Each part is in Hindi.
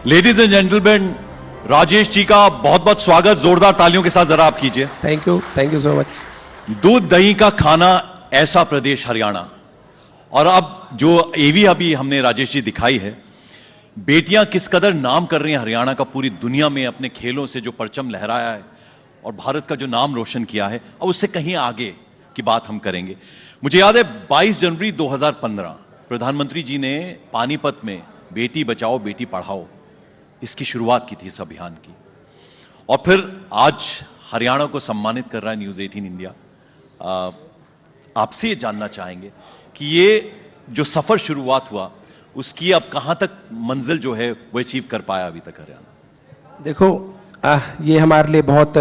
Ladies and gentlemen, Rajesh ji का बहुत बहुत स्वागत, जोरदार तालियों के साथ जरा आप कीजिए। Thank you so much. दूध दही का खाना ऐसा प्रदेश हरियाणा। और अब जो एवी अभी हमने राजेश जी दिखाई है, बेटियां किस कदर नाम कर रही हैं हरियाणा का पूरी दुनिया में, अपने खेलों से जो परचम लहराया है और भारत का जो नाम रोशन किया है, अब उससे कहीं आगे की बात हम करेंगे। मुझे याद है 22 जनवरी 2015 प्रधानमंत्री जी ने पानीपत में बेटी बचाओ बेटी पढ़ाओ इसकी शुरुआत की थी इस अभियान की, और फिर आज हरियाणा को सम्मानित कर रहा है न्यूज़ 18 इंडिया। आपसे ये जानना चाहेंगे कि ये जो सफर शुरुआत हुआ उसकी अब कहां तक मंजिल जो है वो अचीव कर पाया अभी तक हरियाणा? देखो, ये हमारे लिए बहुत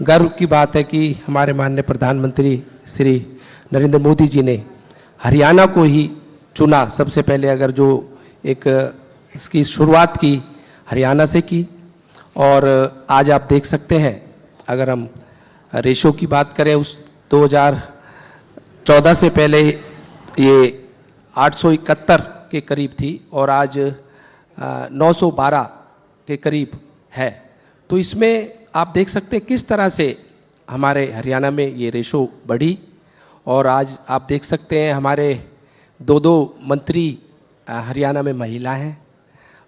गर्व की बात है कि हमारे माननीय प्रधानमंत्री श्री नरेंद्र मोदी जी ने हरियाणा को ही चुना। सबसे पहले अगर जो एक इसकी शुरुआत की हरियाणा से की, और आज आप देख सकते हैं, अगर हम रेशो की बात करें, उस 2014 से पहले ये 871 के करीब थी और आज 912 के करीब है। तो इसमें आप देख सकते हैं किस तरह से हमारे हरियाणा में ये रेशो बढ़ी, और आज आप देख सकते हैं हमारे दो मंत्री हरियाणा में महिला हैं।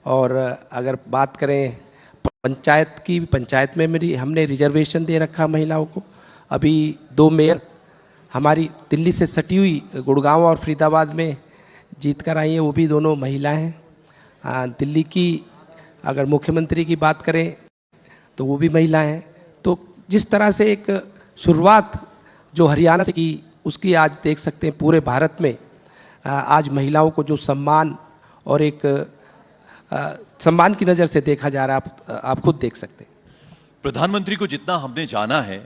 और अगर बात करें पंचायत की, पंचायत में हमने रिजर्वेशन दे रखा महिलाओं को। अभी 2 मेयर हमारी दिल्ली से सटी हुई गुड़गांव और फरीदाबाद में जीत कर आई हैं, वो भी दोनों महिला हैं। दिल्ली की अगर मुख्यमंत्री की बात करें तो वो भी महिला हैं। तो जिस तरह से एक शुरुआत जो हरियाणा से की, उसकी आज देख सकते हैं पूरे भारत में आज महिलाओं को जो सम्मान और एक सम्मान की नज़र से देखा जा रहा है, आप खुद देख सकते हैं। प्रधानमंत्री को जितना हमने जाना है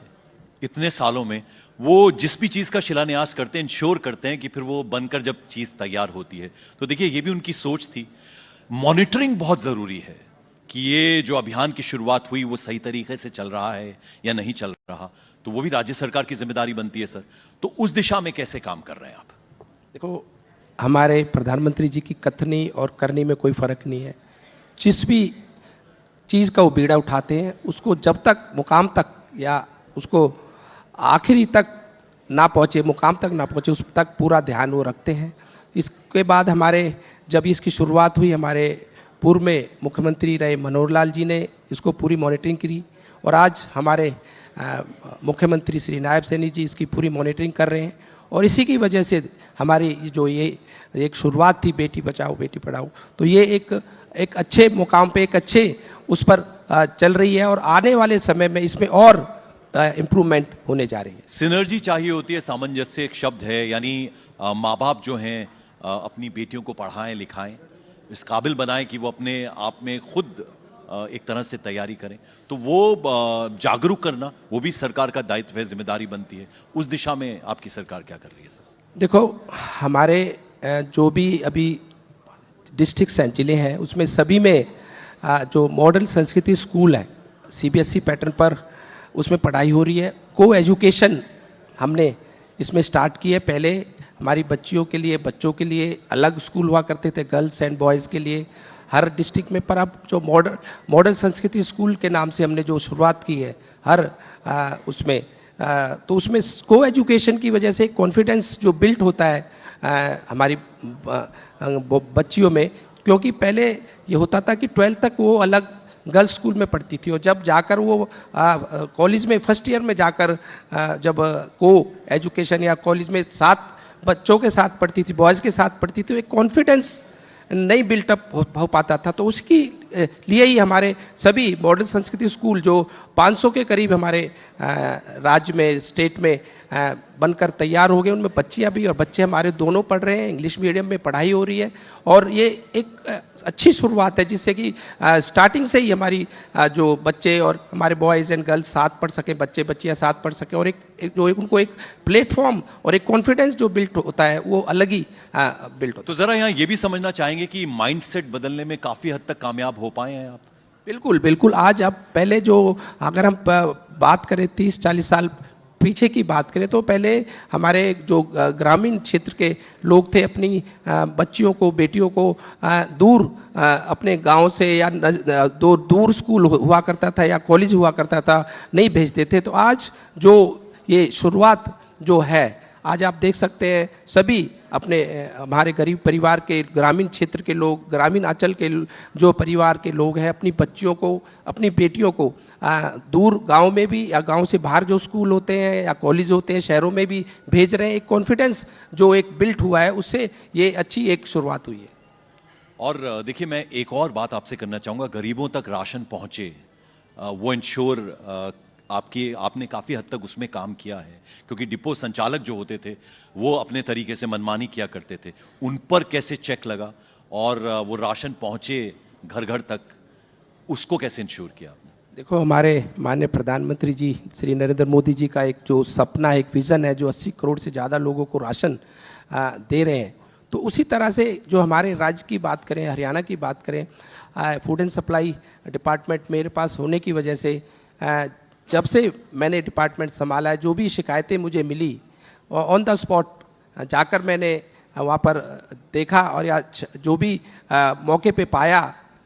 इतने सालों में, वो जिस भी चीज़ का शिलान्यास करते हैं, इंश्योर करते हैं कि फिर वो बनकर जब चीज़ तैयार होती है। तो देखिए, ये भी उनकी सोच थी। मॉनिटरिंग बहुत ज़रूरी है कि ये जो अभियान की शुरुआत हुई वो सही तरीके से चल रहा है या नहीं चल रहा, तो वो भी राज्य सरकार की जिम्मेदारी बनती है सर। तो उस दिशा में कैसे काम कर रहे हैं आप? देखो, हमारे प्रधानमंत्री जी की कथनी और करनी में कोई फ़र्क नहीं है। जिस भी चीज़ का वो बीड़ा उठाते हैं, उसको जब तक मुकाम तक या उसको आखिरी तक ना पहुँचे, मुकाम तक ना पहुँचे, उस तक पूरा ध्यान वो रखते हैं। इसके बाद हमारे जब इसकी शुरुआत हुई, हमारे पूर्व में मुख्यमंत्री रहे मनोहर लाल जी ने इसको पूरी मॉनिटरिंग की, और आज हमारे मुख्यमंत्री श्री नायब सैनी जी इसकी पूरी मॉनिटरिंग कर रहे हैं। और इसी की वजह से हमारी जो ये एक शुरुआत थी बेटी बचाओ बेटी पढ़ाओ, तो ये एक अच्छे मुकाम पे, एक अच्छे उस पर चल रही है, और आने वाले समय में इसमें और इम्प्रूवमेंट होने जा रही है। सिनर्जी चाहिए होती है, सामंजस्य एक शब्द है, यानी माँ बाप जो हैं अपनी बेटियों को पढ़ाएं लिखाएं, इस काबिल बनाएं कि वो अपने आप में खुद एक तरह से तैयारी करें। तो वो जागरूक करना वो भी सरकार का दायित्व है, जिम्मेदारी बनती है। उस दिशा में आपकी सरकार क्या कर रही है सर? देखो, हमारे जो भी अभी डिस्ट्रिक्ट्स हैं, जिले हैं, उसमें सभी में जो मॉडल संस्कृति स्कूल है, CBSE पैटर्न पर उसमें पढ़ाई हो रही है। को एजुकेशन हमने इसमें स्टार्ट की है। पहले हमारी बच्चियों के लिए, बच्चों के लिए अलग स्कूल हुआ करते थे, गर्ल्स एंड बॉयज़ के लिए हर डिस्ट्रिक्ट में। पर अब जो मॉडल संस्कृति स्कूल के नाम से हमने जो शुरुआत की है हर उसमें, तो उसमें को एजुकेशन की वजह से कॉन्फिडेंस जो बिल्ट होता है हमारी बच्चियों में। क्योंकि पहले ये होता था कि 12th तक वो अलग गर्ल्स स्कूल में पढ़ती थी, और जब जाकर वो कॉलेज में फर्स्ट ईयर में जाकर जब को एजुकेशन या कॉलेज में साथ बच्चों के साथ पढ़ती थी, बॉयज़ के साथ पढ़ती थी, तो एक कॉन्फिडेंस नहीं बिल्टअप हो पाता था। तो उसकी लिए ही हमारे सभी मॉडल संस्कृति स्कूल जो 500 के करीब हमारे राज्य में, स्टेट में बनकर तैयार हो गए, उनमें बच्चियां भी और बच्चे हमारे दोनों पढ़ रहे हैं। इंग्लिश मीडियम में पढ़ाई हो रही है, और ये एक अच्छी शुरुआत है, जिससे कि स्टार्टिंग से ही हमारी जो बच्चे और हमारे बॉयज़ एंड गर्ल्स साथ पढ़ सकें, बच्चे बच्चियाँ साथ पढ़ सकें, और उनको एक प्लेटफॉर्म और एक कॉन्फिडेंस जो बिल्ट होता है वो अलग ही बिल्ट होता है। तो ज़रा यहाँ ये भी समझना चाहेंगे कि माइंडसेट बदलने में काफ़ी हद तक कामयाब हो पाए हैं आप? बिल्कुल बिल्कुल। आज अब पहले जो अगर हम बात करें 30-40 साल पीछे की बात करें तो पहले हमारे जो ग्रामीण क्षेत्र के लोग थे अपनी बच्चियों को, बेटियों को दूर अपने गांव से या दूर स्कूल हुआ करता था या कॉलेज हुआ करता था, नहीं भेजते थे। तो आज जो ये शुरुआत जो है, आज आप देख सकते हैं सभी अपने हमारे गरीब परिवार के, ग्रामीण क्षेत्र के लोग, ग्रामीण अंचल के जो परिवार के लोग हैं, अपनी बच्चियों को, अपनी बेटियों को दूर गांव में भी या गांव से बाहर जो स्कूल होते हैं या कॉलेज होते हैं, शहरों में भी भेज रहे हैं। एक कॉन्फिडेंस जो एक बिल्ट हुआ है, उससे ये अच्छी एक शुरुआत हुई है। और देखिए, मैं एक और बात आपसे करना चाहूँगा, गरीबों तक राशन पहुँचे, वो इंश्योर आपने काफ़ी हद तक उसमें काम किया है, क्योंकि डिपो संचालक जो होते थे वो अपने तरीके से मनमानी किया करते थे, उन पर कैसे चेक लगा और वो राशन पहुँचे घर घर तक, उसको कैसे इंश्योर किया आपने? देखो, हमारे माननीय प्रधानमंत्री जी श्री नरेंद्र मोदी जी का एक जो सपना है, एक विज़न है, जो 80 करोड़ से ज़्यादा लोगों को राशन दे रहे हैं, तो उसी तरह से जो हमारे राज्य की बात करें, हरियाणा की बात करें, फूड एंड सप्लाई डिपार्टमेंट मेरे पास होने की वजह से जब से मैंने डिपार्टमेंट संभाला है, जो भी शिकायतें मुझे मिली ऑन द स्पॉट जाकर मैंने वहाँ पर देखा, और या जो भी मौके पे पाया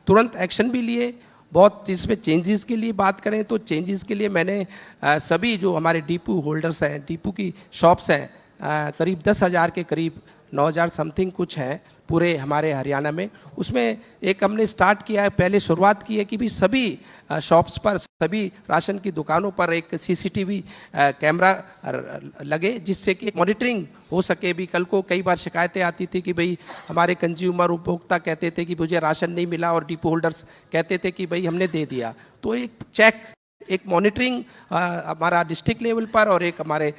तुरंत एक्शन भी लिए। बहुत इसमें चेंजेस के लिए बात करें तो चेंजेस के लिए मैंने सभी जो हमारे डिपो होल्डर्स हैं, डिपो की शॉप्स हैं, करीब 10,000 के करीब 9,000 समथिंग कुछ हैं पूरे हमारे हरियाणा में, उसमें एक हमने स्टार्ट किया है, पहले शुरुआत की है कि भी सभी शॉप्स पर, सभी राशन की दुकानों पर एक सीसीटीवी कैमरा लगे, जिससे कि मॉनिटरिंग हो सके। भी कल को कई बार शिकायतें आती थी कि भाई हमारे कंज्यूमर उपभोक्ता कहते थे कि मुझे राशन नहीं मिला, और डिपो होल्डर्स कहते थे कि भाई हमने दे दिया। तो एक चेक, एक मॉनिटरिंग हमारा डिस्ट्रिक्ट लेवल पर और एक हमारे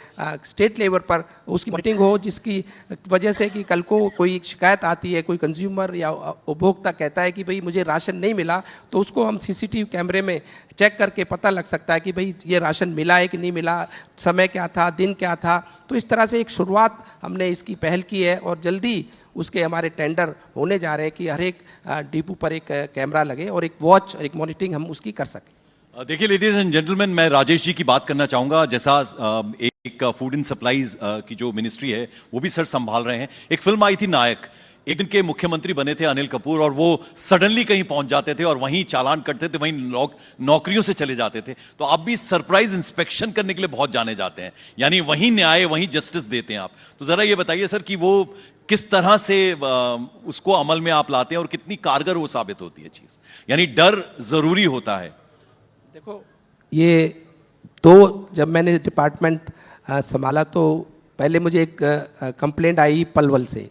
स्टेट लेवल पर उसकी मॉनिटरिंग हो, जिसकी वजह से कि कल को कोई शिकायत आती है, कोई कंज्यूमर या उपभोक्ता कहता है कि भाई मुझे राशन नहीं मिला, तो उसको हम सीसीटीवी कैमरे में चेक करके पता लग सकता है कि भाई ये राशन मिला है कि नहीं मिला, समय क्या था, दिन क्या था। तो इस तरह से एक शुरुआत हमने इसकी पहल की है, और जल्दी उसके हमारे टेंडर होने जा रहे हैं कि हर एक डिपो पर एक कैमरा लगे और एक वॉच और एक मॉनिटरिंग हम उसकी कर सकें। देखिए लेडीज एंड जेंटलमैन, मैं राजेश जी की बात करना चाहूंगा। जैसा एक फूड एंड सप्लाईज की जो मिनिस्ट्री है वो भी सर संभाल रहे हैं। एक फिल्म आई थी नायक, एक दिन के मुख्यमंत्री बने थे अनिल कपूर, और वो सडनली कहीं पहुंच जाते थे और वहीं चालान कटते थे, वहीं नौकरियों से चले जाते थे। तो आप भी सरप्राइज इंस्पेक्शन करने के लिए बहुत जाने जाते हैं, यानी वहीं न्याय, वहीं जस्टिस देते हैं आप। तो जरा ये बताइए सर कि वो किस तरह से उसको अमल में आप लाते हैं और कितनी कारगर वो साबित होती है चीज, यानी डर जरूरी होता है। देखो, ये तो जब मैंने डिपार्टमेंट संभाला तो पहले मुझे एक कंप्लेंट आई पलवल से,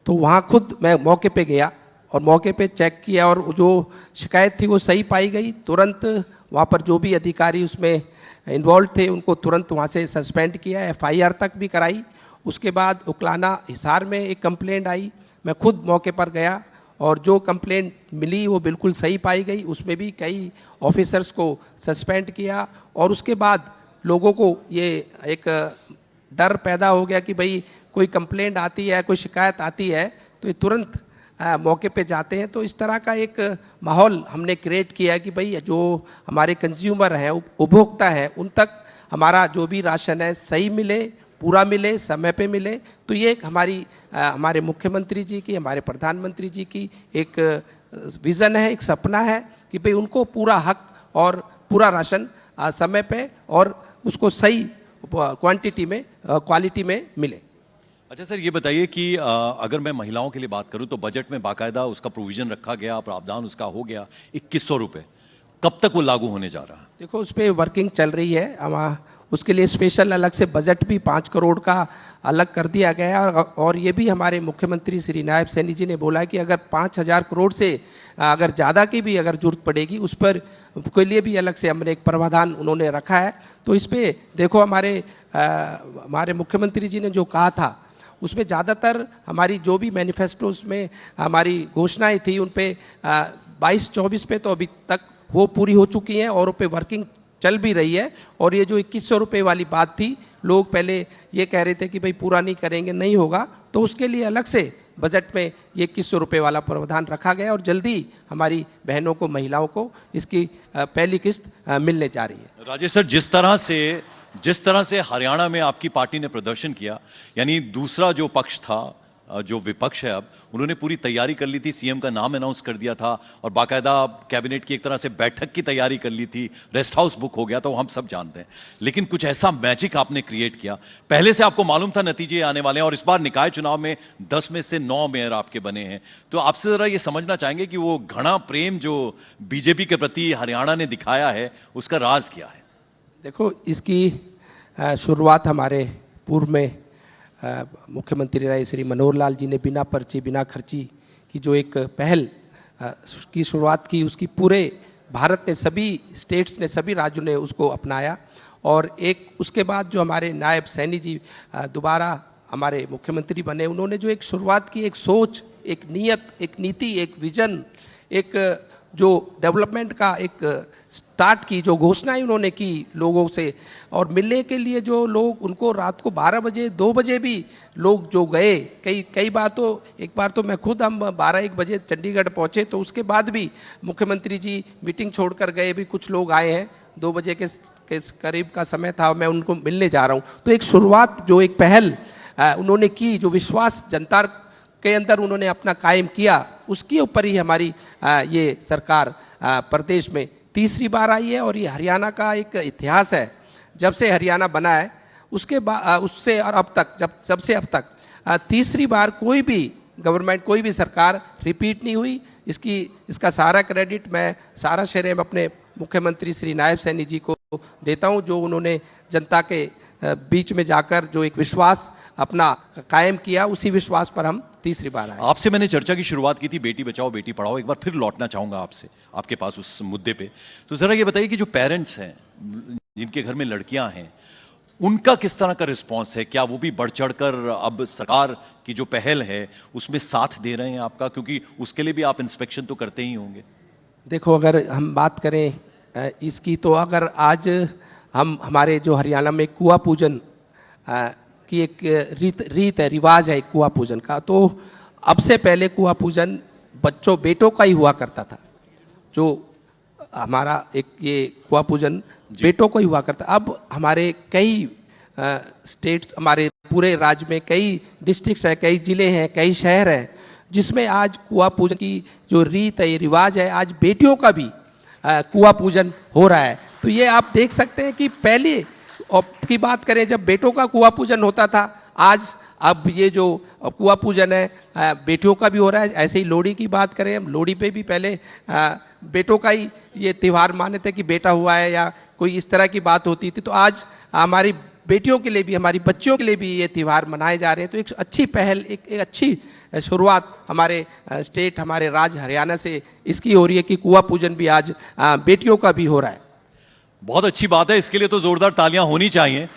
तो वहाँ खुद मैं मौके पे गया और मौके पे चेक किया, और जो शिकायत थी वो सही पाई गई। तुरंत वहाँ पर जो भी अधिकारी उसमें इन्वॉल्व थे उनको तुरंत वहाँ से सस्पेंड किया, एफआईआर तक भी कराई। उसके बाद उकलाना हिसार में एक कंप्लेंट आई, मैं खुद मौके पर गया और जो कंप्लेंट मिली वो बिल्कुल सही पाई गई। उसमें भी कई ऑफिसर्स को सस्पेंड किया, और उसके बाद लोगों को ये एक डर पैदा हो गया कि भाई कोई कंप्लेंट आती है, कोई शिकायत आती है तो ये तुरंत मौके पे जाते हैं। तो इस तरह का एक माहौल हमने क्रिएट किया है कि भाई जो हमारे कंज्यूमर हैं, उपभोक्ता हैं, उन तक हमारा जो भी राशन है सही मिले, पूरा मिले, समय पे मिले। तो ये एक हमारे मुख्यमंत्री जी की, हमारे प्रधानमंत्री जी की एक विज़न है, एक सपना है कि भाई उनको पूरा हक और पूरा राशन समय पे और उसको सही क्वांटिटी में, क्वालिटी में मिले। अच्छा सर, ये बताइए कि अगर मैं महिलाओं के लिए बात करूं तो बजट में बाकायदा उसका प्रोविजन रखा गया, प्रावधान उसका हो गया 2100 रुपये, कब तक वो लागू होने जा रहा है? देखो, उस पर वर्किंग चल रही है, उसके लिए स्पेशल अलग से बजट भी 5 करोड़ का अलग कर दिया गया है। और ये भी हमारे मुख्यमंत्री श्री नायब सैनी जी ने बोला है कि अगर 5,000 करोड़ से अगर ज़्यादा की भी अगर जरूरत पड़ेगी, उस पर के लिए भी अलग से हमने एक प्रावधान उन्होंने रखा है। तो इस पर देखो, हमारे मुख्यमंत्री जी ने जो कहा था उसमें ज़्यादातर हमारी जो भी मैनिफेस्टोस में हमारी घोषणाएं थी उन पे 22-24 पे तो अभी तक वो पूरी हो चुकी हैं और उन पे वर्किंग चल भी रही है। और ये जो 2100 रुपये वाली बात थी, लोग पहले ये कह रहे थे कि भाई पूरा नहीं करेंगे, नहीं होगा, तो उसके लिए अलग से बजट में ये 2100 रुपये वाला प्रावधान रखा गया और जल्दी हमारी बहनों को, महिलाओं को इसकी पहली किस्त मिलने जा रही है। राजेश सर, जिस तरह से जिस तरह से हरियाणा में आपकी पार्टी ने प्रदर्शन किया, यानी दूसरा जो पक्ष था, जो विपक्ष है, अब उन्होंने पूरी तैयारी कर ली थी, सीएम का नाम अनाउंस कर दिया था और बाकायदा कैबिनेट की एक तरह से बैठक की तैयारी कर ली थी, रेस्ट हाउस बुक हो गया था, वो हम सब जानते हैं। लेकिन कुछ ऐसा मैजिक आपने क्रिएट किया, पहले से आपको मालूम था नतीजे आने वाले हैं और इस बार निकाय चुनाव में 10 में से 9 मेयर आपके बने हैं। तो आपसे जरा ये समझना चाहेंगे कि वो घना प्रेम जो बीजेपी के प्रति हरियाणा ने दिखाया है, उसका राज क्या है? देखो, इसकी शुरुआत हमारे पूर्व में मुख्यमंत्री रहे श्री मनोहर लाल जी ने बिना पर्ची बिना खर्ची की जो एक पहल की शुरुआत की, उसकी पूरे भारत ने, सभी स्टेट्स ने, सभी राज्यों ने उसको अपनाया। और एक उसके बाद जो हमारे नायब सैनी जी दोबारा हमारे मुख्यमंत्री बने, उन्होंने जो एक शुरुआत की, एक सोच, एक नीयत, एक नीति, एक विजन, एक जो डेवलपमेंट का एक स्टार्ट की, जो घोषणाएं उन्होंने की लोगों से, और मिलने के लिए जो लोग उनको रात को 12 बजे 2 बजे भी लोग जो गए, कई बार तो, एक बार तो मैं खुद, हम 12-1 बजे चंडीगढ़ पहुंचे तो उसके बाद भी मुख्यमंत्री जी मीटिंग छोड़कर गए, भी कुछ लोग आए हैं, 2 बजे के करीब का समय था, मैं उनको मिलने जा रहा हूँ। तो एक शुरुआत, जो एक पहल उन्होंने की, जो विश्वास जनता के अंदर उन्होंने अपना कायम किया, उसके ऊपर ही हमारी ये सरकार प्रदेश में तीसरी बार आई है। और ये हरियाणा का एक इतिहास है, जब से हरियाणा बना है उसके बाद, उससे और अब तक, जब से अब तक तीसरी बार कोई भी गवर्नमेंट, कोई भी सरकार रिपीट नहीं हुई। इसका सारा क्रेडिट मैं सारा श्रेय में अपने मुख्यमंत्री श्री नायब सैनी जी को देता हूं, जो उन्होंने जनता के बीच में जाकर जो एक विश्वास अपना कायम किया, उसी विश्वास पर हम तीसरी बार आए। आपसे मैंने चर्चा की शुरुआत की थी बेटी बचाओ बेटी पढ़ाओ, एक बार फिर लौटना चाहूंगा आपसे, आपके पास उस मुद्दे पे। तो जरा ये बताइए कि जो पेरेंट्स हैं, जिनके घर में लड़कियां हैं, उनका किस तरह का रिस्पांस है? क्या वो भी बढ़ चढ़कर अब सरकार की जो पहल है उसमें साथ दे रहे हैं आपका? क्योंकि उसके लिए भी आप इंस्पेक्शन तो करते ही होंगे। देखो, अगर हम बात करें इसकी, तो अगर आज हमारे जो हरियाणा में कुआं पूजन की एक रीत है, रिवाज है कुआं पूजन का, तो अब से पहले कुआं पूजन बेटों का ही हुआ करता था। जो हमारा एक ये कुआं पूजन बेटों को ही हुआ करता। अब हमारे कई स्टेट्स, हमारे पूरे राज्य में कई डिस्ट्रिक्ट्स हैं, कई ज़िले हैं, कई शहर हैं, जिसमें आज कुआं पूजन की जो रीत है, ये रिवाज है, आज बेटियों का भी कुआं पूजन हो रहा है। तो ये आप देख सकते हैं कि पहले की बात करें, जब बेटों का कुआं पूजन होता था, आज अब ये जो कुआं पूजन है बेटियों का भी हो रहा है। ऐसे ही लोहड़ी की बात करें, हम लोहड़ी पे भी पहले बेटों का ही ये त्यौहार माने थे कि बेटा हुआ है, या कोई इस तरह की बात होती थी। तो आज हमारी बेटियों के लिए भी, हमारी बच्चियों के लिए भी ये त्यौहार मनाए जा रहे हैं। तो एक अच्छी पहल, एक अच्छी शुरुआत हमारे स्टेट, हमारे राज्य हरियाणा से इसकी हो रही है कि कुआं पूजन भी आज बेटियों का भी हो रहा है। बहुत अच्छी बात है, इसके लिए तो जोरदार तालियां होनी चाहिए।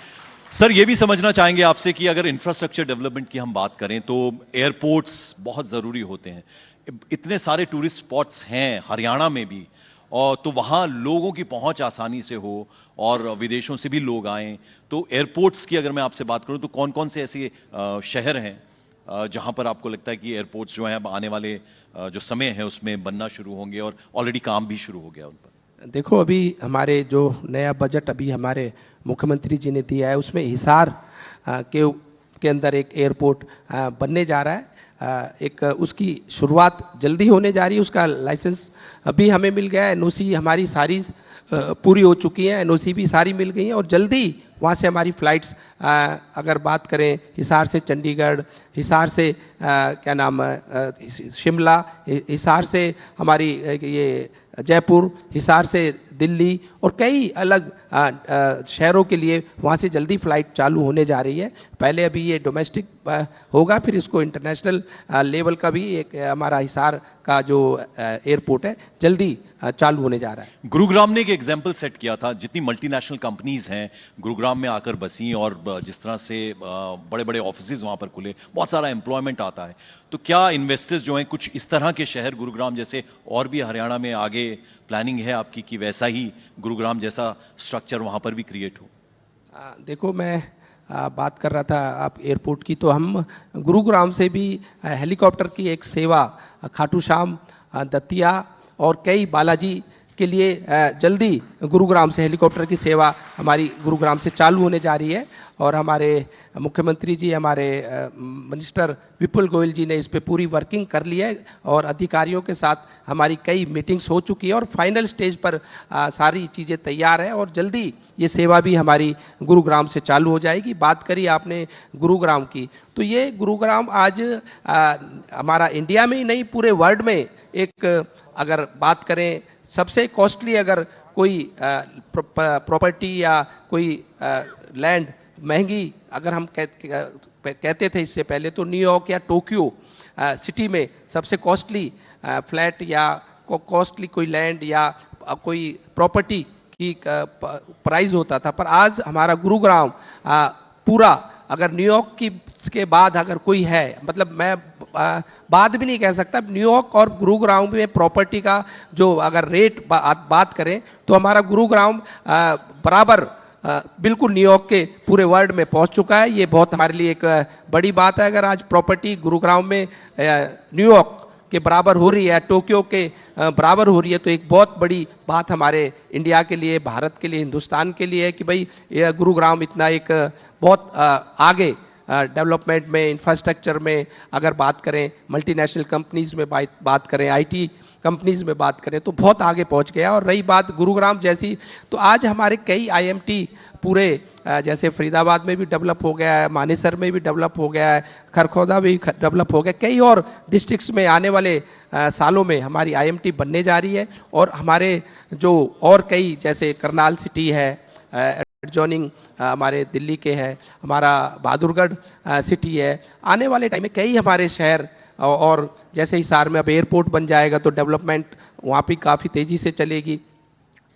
सर, ये भी समझना चाहेंगे आपसे कि अगर इंफ्रास्ट्रक्चर डेवलपमेंट की हम बात करें तो एयरपोर्ट्स बहुत ज़रूरी होते हैं। इतने सारे टूरिस्ट स्पॉट्स हैं हरियाणा में भी, और तो वहाँ लोगों की पहुँच आसानी से हो और विदेशों से भी लोग आएँ। तो एयरपोर्ट्स की अगर मैं आपसे बात करूँ तो कौन कौन से ऐसे शहर हैं जहाँ पर आपको लगता है कि एयरपोर्ट्स जो हैं अब आने वाले जो समय है उसमें बनना शुरू होंगे और ऑलरेडी काम भी शुरू हो गया उन पर? देखो, अभी हमारे जो नया बजट अभी हमारे मुख्यमंत्री जी ने दिया है, उसमें हिसार के अंदर एक एयरपोर्ट बनने जा रहा है। एक उसकी शुरुआत जल्दी होने जा रही है। उसका लाइसेंस अभी हमें मिल गया है, एनओसी हमारी सारी पूरी हो चुकी हैं, एनओसी भी सारी मिल गई हैं, और जल्दी वहाँ से हमारी फ़्लाइट्स, अगर बात करें हिसार से चंडीगढ़, हिसार से क्या नाम शिमला, हिसार से हमारी ये जयपुर, हिसार से दिल्ली, और कई अलग शहरों के लिए वहाँ से जल्दी फ़्लाइट चालू होने जा रही है। पहले अभी ये डोमेस्टिक होगा, फिर इसको इंटरनेशनल लेवल का भी एक हमारा हिसार का जो एयरपोर्ट है जल्दी चालू होने जा रहा है। गुरुग्राम ने एक एग्जाम्पल सेट किया था, जितनी मल्टीनेशनल कंपनीज हैं गुरुग्राम में आकर बसी, और जिस तरह से बड़े बड़े ऑफिसेज वहाँ पर खुले, बहुत सारा एम्प्लॉयमेंट आता है। तो क्या इन्वेस्टर्स जो हैं कुछ इस तरह के शहर गुरुग्राम जैसे और भी हरियाणा में आगे प्लानिंग है आपकी कि वैसा ही गुरुग्राम जैसा स्ट्रक्चर वहाँ पर भी क्रिएट हो? देखो, मैं बात कर रहा था आप एयरपोर्ट की, तो हम गुरुग्राम से भी हेलीकॉप्टर की एक सेवा खाटू श्याम, दतिया और कई बालाजी के लिए जल्दी गुरुग्राम से हेलीकॉप्टर की सेवा हमारी गुरुग्राम से चालू होने जा रही है और हमारे मुख्यमंत्री जी, हमारे मिनिस्टर विपुल गोयल जी ने इस पे पूरी वर्किंग कर ली है और अधिकारियों के साथ हमारी कई मीटिंग्स हो चुकी है और फाइनल स्टेज पर सारी चीज़ें तैयार हैं और जल्दी ये सेवा भी हमारी गुरुग्राम से चालू हो जाएगी। बात करी आपने गुरुग्राम की, तो ये गुरुग्राम आज हमारा इंडिया में ही नहीं पूरे वर्ल्ड में एक, अगर बात करें सबसे कॉस्टली अगर कोई प्रॉपर्टी या कोई लैंड महंगी अगर हम कहते थे इससे पहले, तो न्यूयॉर्क या टोक्यो सिटी में सबसे कॉस्टली फ्लैट या कॉस्टली कोई लैंड या कोई प्रॉपर्टी की प्राइस होता था। पर आज हमारा गुरुग्राम पूरा, अगर न्यूयॉर्क की के बाद अगर कोई है, मतलब मैं बात भी नहीं कह सकता, न्यूयॉर्क और गुरुग्राम में प्रॉपर्टी का जो अगर रेट बात करें तो हमारा गुरुग्राम बराबर बिल्कुल न्यूयॉर्क के पूरे वर्ल्ड में पहुंच चुका है। ये बहुत हमारे लिए एक बड़ी बात है। अगर आज प्रॉपर्टी गुरुग्राम में न्यूयॉर्क के बराबर हो रही है, टोक्यो के बराबर हो रही है, तो एक बहुत बड़ी बात हमारे इंडिया के लिए, भारत के लिए, हिंदुस्तान के लिए है कि भाई ये गुरुग्राम इतना एक बहुत आगे डेवलपमेंट में, इंफ्रास्ट्रक्चर में अगर बात करें, मल्टीनेशनल कंपनीज में बात करें, आईटी कंपनीज में बात करें तो बहुत आगे पहुंच गया। और रही बात गुरुग्राम जैसी, तो आज हमारे कई आईएमटी पूरे जैसे फरीदाबाद में भी डेवलप हो गया है, मानेसर में भी डेवलप हो गया है, खरखौदा भी डेवलप हो गया, कई और डिस्ट्रिक्ट्स में आने वाले सालों में हमारी आईएमटी बनने जा रही है। और हमारे जो और कई जैसे करनाल सिटी है, एडजॉइनिंग हमारे दिल्ली के है, हमारा बहादुरगढ़ सिटी है, आने वाले टाइम में कई हमारे शहर, और जैसे हिसार में अब एयरपोर्ट बन जाएगा तो डेवलपमेंट वहाँ भी काफ़ी तेज़ी से चलेगी।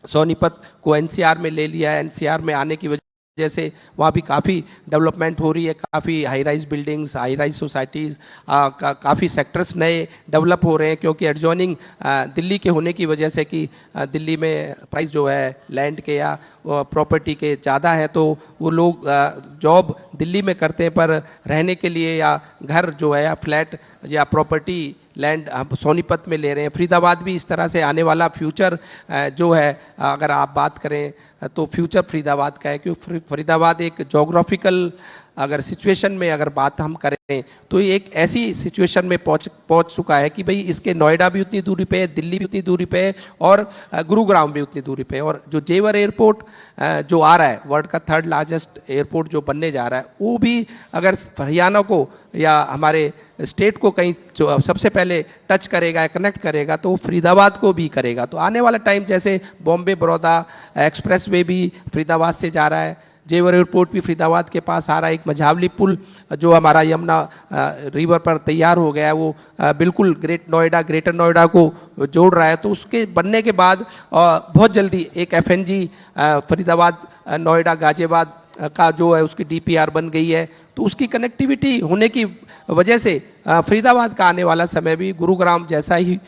सोनीपत को एनसीआर में ले लिया है, एनसीआर में आने की वजह से वहाँ भी काफ़ी डेवलपमेंट हो रही है, काफ़ी high rise buildings, high rise societies, काफ़ी सेक्टर्स नए डेवलप हो रहे हैं, क्योंकि एडजॉइनिंग दिल्ली के होने की वजह से कि दिल्ली में प्राइस जो है लैंड के या प्रॉपर्टी के ज़्यादा है, तो वो लोग जॉब दिल्ली में करते हैं, पर रहने के लिए या घर जो है या फ्लैट या प्रॉपर्टी लैंड हम सोनीपत में ले रहे हैं। फरीदाबाद भी इस तरह से आने वाला फ्यूचर जो है, अगर आप बात करें तो फ्यूचर फरीदाबाद का है, क्योंकि फरीदाबाद एक जोग्राफिकल अगर सिचुएशन में अगर बात हम करें तो ये एक ऐसी सिचुएशन में पहुंच चुका है कि भाई इसके नोएडा भी उतनी दूरी पे है, दिल्ली भी उतनी दूरी पे है और गुरुग्राम भी उतनी दूरी पे है। और जो जेवर एयरपोर्ट जो आ रहा है, वर्ल्ड का 3rd लार्जेस्ट एयरपोर्ट जो बनने जा रहा है, वो भी अगर हरियाणा को या हमारे स्टेट को कहीं जो सबसे पहले टच करेगा, कनेक्ट करेगा, तो फरीदाबाद को भी करेगा। तो आने वाला टाइम जैसे बॉम्बे बड़ौदा एक्सप्रेस वे भी फरीदाबाद से जा रहा है, जेवर एयरपोर्ट भी फरीदाबाद के पास आ रहा है, एक मझावली पुल जो हमारा यमुना रिवर पर तैयार हो गया है, वो बिल्कुल ग्रेटर नोएडा को जोड़ रहा है। तो उसके बनने के बाद बहुत जल्दी एक एफएनजी फरीदाबाद नोएडा गाजियाबाद का जो है उसकी डीपीआर बन गई है, तो उसकी कनेक्टिविटी होने की वजह से फरीदाबाद का आने वाला समय भी गुरुग्राम जैसा ही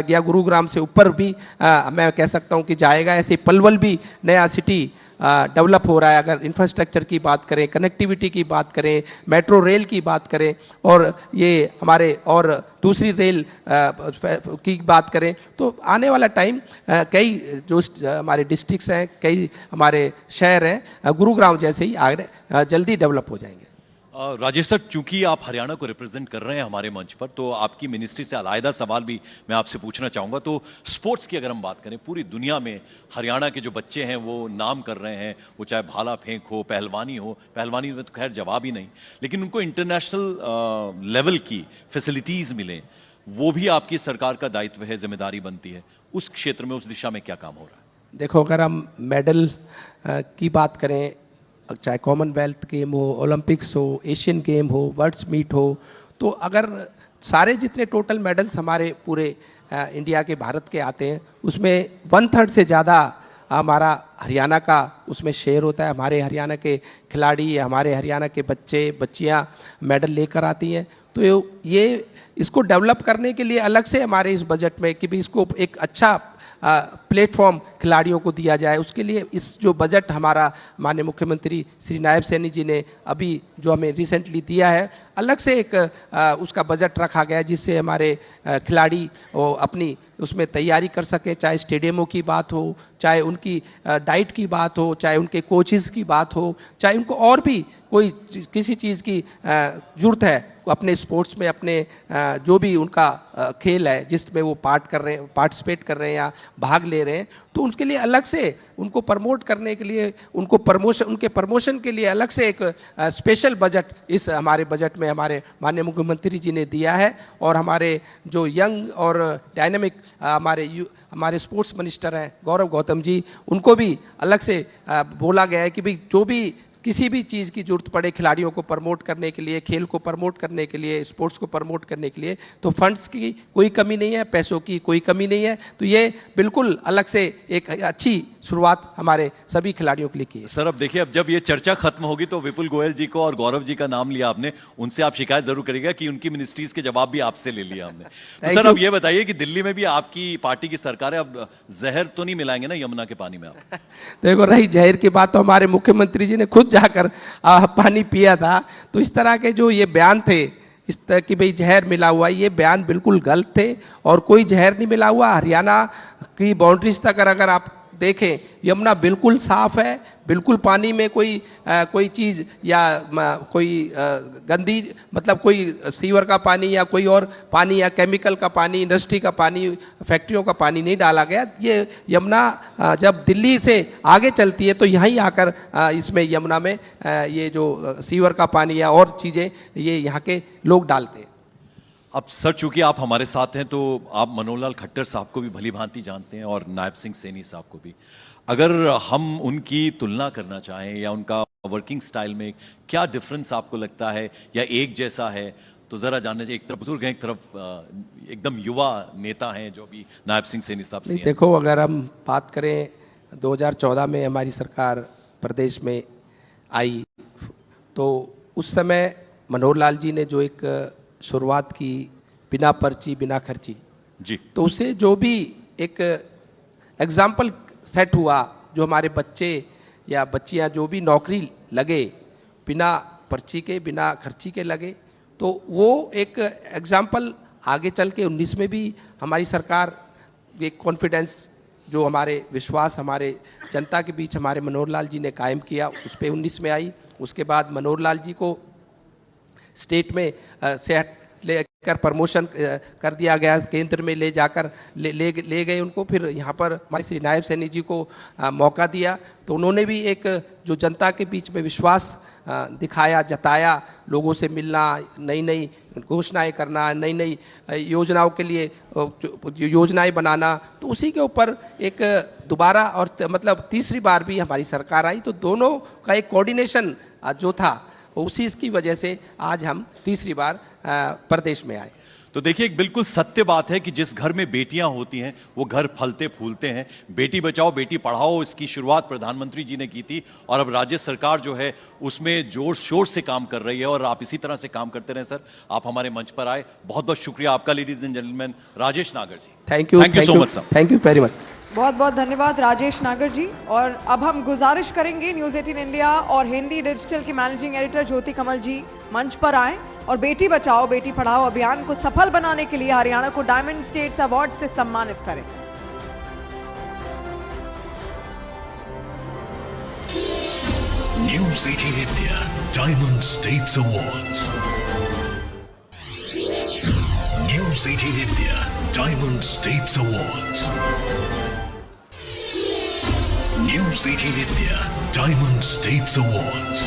या गुरुग्राम से ऊपर भी मैं कह सकता हूँ कि जाएगा। ऐसे पलवल भी नया सिटी डेवलप हो रहा है। अगर इंफ्रास्ट्रक्चर की बात करें, कनेक्टिविटी की बात करें, मेट्रो रेल की बात करें, और ये हमारे और दूसरी रेल की बात करें, तो आने वाला टाइम कई जो हमारे डिस्ट्रिक्ट्स हैं, कई हमारे शहर हैं, गुरुग्राम जैसे ही आगे जल्दी डेवलप हो जाएंगे। राजेश सर, चूंकि आप हरियाणा को रिप्रेजेंट कर रहे हैं हमारे मंच पर, तो आपकी मिनिस्ट्री से अलग सवाल भी मैं आपसे पूछना चाहूँगा। तो स्पोर्ट्स की अगर हम बात करें, पूरी दुनिया में हरियाणा के जो बच्चे हैं वो नाम कर रहे हैं, वो चाहे भाला फेंक हो, पहलवानी में तो खैर जवाब ही नहीं, लेकिन उनको इंटरनेशनल लेवल की फैसिलिटीज़ मिलें, वो भी आपकी सरकार का दायित्व है, जिम्मेदारी बनती है। उस क्षेत्र में, उस दिशा में क्या काम हो रहा है? देखो, अगर हम मेडल की बात करें, चाहे कॉमनवेल्थ गेम हो, ओलंपिक्स हो, एशियन गेम हो, वर्ल्ड्स मीट हो, तो अगर सारे जितने टोटल मेडल्स हमारे पूरे इंडिया के, भारत के आते हैं, उसमें 1/3 से ज़्यादा हमारा हरियाणा का उसमें शेयर होता है। हमारे हरियाणा के खिलाड़ी, हमारे हरियाणा के बच्चे बच्चियां मेडल लेकर आती हैं। तो ये इसको डेवलप करने के लिए अलग से हमारे इस बजट में कि भी इसको एक अच्छा प्लेटफॉर्म खिलाड़ियों को दिया जाए, उसके लिए इस जो बजट हमारा माननीय मुख्यमंत्री श्री नायब सैनी जी ने अभी जो हमें रिसेंटली दिया है, अलग से एक उसका बजट रखा गया है, जिससे हमारे खिलाड़ी अपनी उसमें तैयारी कर सकें, चाहे स्टेडियमों की बात हो, चाहे उनकी डाइट की बात हो, चाहे उनके कोचेज़ की बात हो, चाहे उनको और भी कोई किसी चीज़ की ज़रूरत है अपने स्पोर्ट्स में, अपने जो भी उनका खेल है जिसमें वो पार्टिसिपेट कर रहे हैं या भाग ले रहे हैं, तो उनके लिए अलग से उनको प्रमोट करने के लिए, उनके प्रमोशन के लिए अलग से एक स्पेशल बजट इस हमारे बजट में हमारे माननीय मुख्यमंत्री जी ने दिया है। और हमारे जो यंग और डायनामिक हमारे स्पोर्ट्स मिनिस्टर हैं गौरव गौतम जी, उनको भी अलग से बोला गया है कि भाई जो भी किसी भी चीज़ की जरूरत पड़े खिलाड़ियों को प्रमोट करने के लिए, खेल को प्रमोट करने के लिए, स्पोर्ट्स को प्रमोट करने के लिए, तो फंड्स की कोई कमी नहीं है, पैसों की कोई कमी नहीं है। तो ये बिल्कुल अलग से एक अच्छी शुरुआत हमारे सभी खिलाड़ियों के लिए की है। सर अब देखिए, अब जब ये चर्चा खत्म होगी तो विपुल गोयल जी को और गौरव जी का नाम लिया आपने, उनसे आप शिकायत जरूर करिएगा कि उनकी मिनिस्ट्रीज के जवाब भी आपसे ले लिया हमने। तो सर अब ये बताइए कि दिल्ली में भी आपकी पार्टी की सरकार है, अब जहर तो नहीं मिलाएंगे ना यमुना के पानी में आप? देखो, रही जहर की बात, तो हमारे मुख्यमंत्री जी ने खुद जाकर पानी पिया था। तो इस तरह के जो ये बयान थे, इस तरह की भाई जहर मिला हुआ, ये बयान बिल्कुल गलत थे और कोई जहर नहीं मिला हुआ। हरियाणा की बाउंड्रीज तक अगर आप देखें, यमुना बिल्कुल साफ है, बिल्कुल पानी में कोई चीज़ या कोई गंदी, मतलब कोई सीवर का पानी या कोई और पानी या केमिकल का पानी, इंडस्ट्री का पानी, फैक्ट्रियों का पानी नहीं डाला गया। ये यमुना जब दिल्ली से आगे चलती है तो यहीं आकर इसमें यमुना में ये जो सीवर का पानी या और चीज़ें ये यहाँ के लोग डालते हैं। अब सर चूंकि आप हमारे साथ हैं तो आप मनोहर लाल खट्टर साहब को भी भली भांति जानते हैं और नायब सिंह सैनी साहब को भी। अगर हम उनकी तुलना करना चाहें या उनका वर्किंग स्टाइल में क्या डिफरेंस आपको लगता है या एक जैसा है, तो जरा जानना चाहिए। एक तरफ बुजुर्ग हैं, एक तरफ एकदम युवा नेता हैं जो भी नायब सिंह सैनी साहब से हैं। देखो, अगर हम बात करें 2014 में हमारी सरकार प्रदेश में आई, तो उस समय मनोहर लाल जी ने जो एक शुरुआत की बिना पर्ची बिना खर्ची जी, तो उससे जो भी एक एग्जाम्पल सेट हुआ, जो हमारे बच्चे या बच्चियां जो भी नौकरी लगे बिना पर्ची के बिना खर्ची के लगे, तो वो एक एग्जाम्पल आगे चल के 19 में भी हमारी सरकार एक कॉन्फिडेंस, जो हमारे विश्वास हमारे जनता के बीच हमारे मनोहर लाल जी ने कायम किया, उस पर 19 में आई। उसके बाद मनोहर लाल जी को स्टेट में से लेकर प्रमोशन कर दिया गया, केंद्र में ले जाकर ले गए उनको। फिर यहाँ पर हमारे श्री नायब सैनी जी को मौका दिया, तो उन्होंने भी एक जो जनता के बीच में विश्वास दिखाया, जताया, लोगों से मिलना, नई नई घोषणाएं करना, नई नई योजनाओं के लिए योजनाएं बनाना, तो उसी के ऊपर एक दोबारा और मतलब तीसरी बार भी हमारी सरकार आई, तो दोनों का एक कोऑर्डिनेशन जो था उसी की वजह से आज हम तीसरी बार प्रदेश में आए। तो देखिए, एक बिल्कुल सत्य बात है कि जिस घर में बेटियां होती हैं वो घर फलते फूलते हैं। बेटी बचाओ बेटी पढ़ाओ, इसकी शुरुआत प्रधानमंत्री जी ने की थी और अब राज्य सरकार जो है उसमें जोर शोर से काम कर रही है और आप इसी तरह से काम करते रहें। सर, आप हमारे मंच पर आए, बहुत बहुत शुक्रिया आपका। Ladies and gentlemen, Rajesh Nagar ji, thank you so much sir. Thank you very much. बहुत बहुत धन्यवाद राजेश नागर जी। और अब हम गुजारिश करेंगे न्यूज़ 18 इंडिया और हिंदी डिजिटल की मैनेजिंग एडिटर ज्योति कमल जी मंच पर आएं और बेटी बचाओ बेटी पढ़ाओ अभियान को सफल बनाने के लिए हरियाणा को डायमंड स्टेट्स अवार्ड से सम्मानित करें। News 18 India Diamond States Awards. News 18 India Diamond States Awards. News 18 India Diamond States Awards.